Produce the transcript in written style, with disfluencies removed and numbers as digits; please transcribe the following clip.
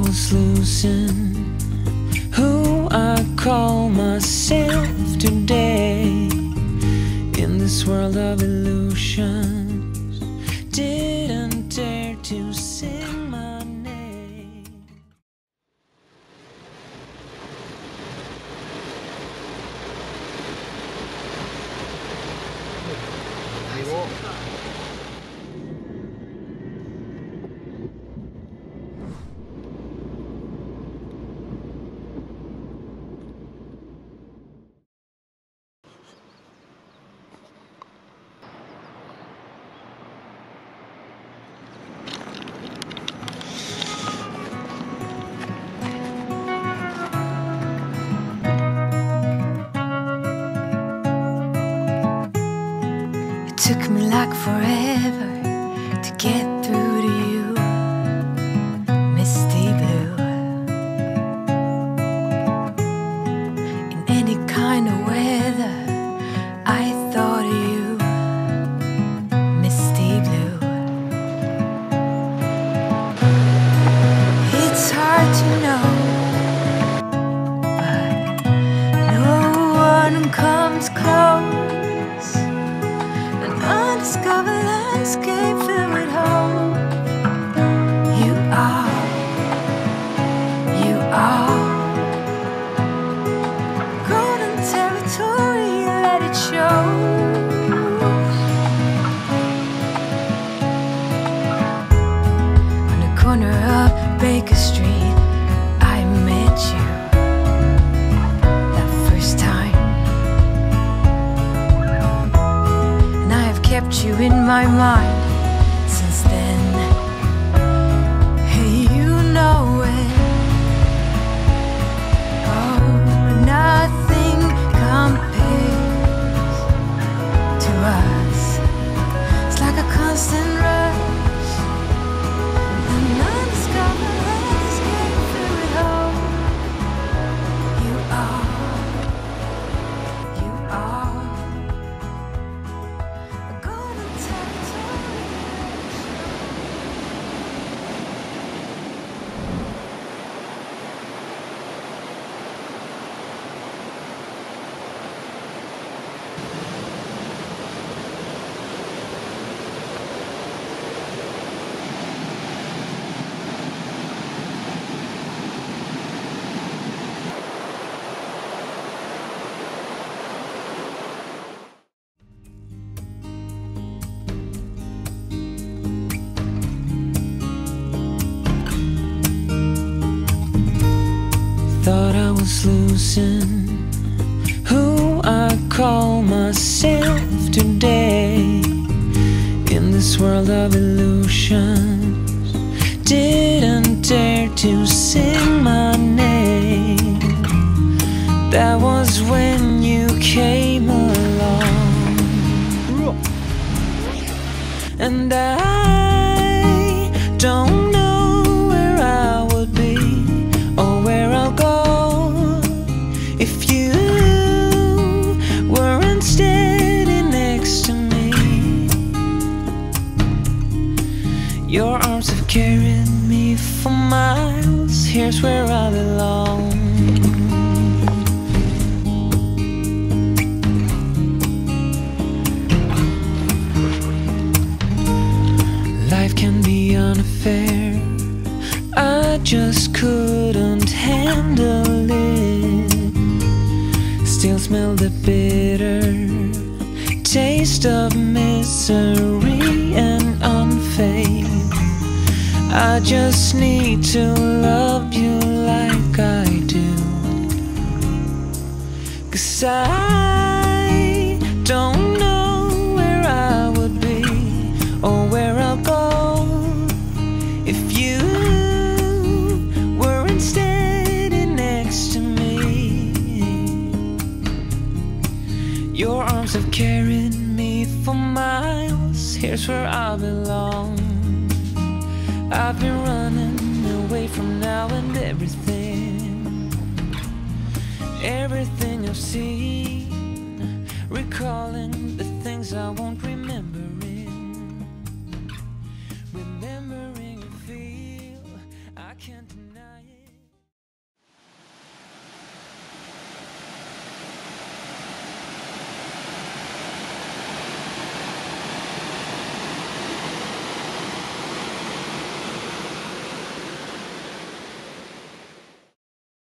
was losing who I call myself today in this world of illusions. Didn't dare to sing my name. Took me like forever to get through to you, Misty blue. In any kind of weather, I thought of you, Misty blue. It's hard to know, but no one comes close. Undiscovered landscape filled with hope. You are golden territory, let it show. On the corner of Baker Street, I met you that first time. Kept you in my mind since then. Hey, you know it. Oh, nothing compares to us. It's like a constant rush, an undiscovered landscape filled with hope. You are. Thought I was losing who I call myself today in this world of illusions. Didn't dare to sing my name. That was when you came along, and I don't know where I would be or where I'll go if you weren't standing next to me. Your arms have carried me for miles. Here's where I belong. Life can be unfair. I just couldn't handle it. Still smell the bitter taste of misery and unfaith. I just need to love you like I do, 'cause I don't know where I would be or where I'll go if you weren't standing next to me. Your arms have carried me for miles. Here's where I belong. I've been running away from now and everything I've seen, recalling the things I won't remember. Remembering a feel I can't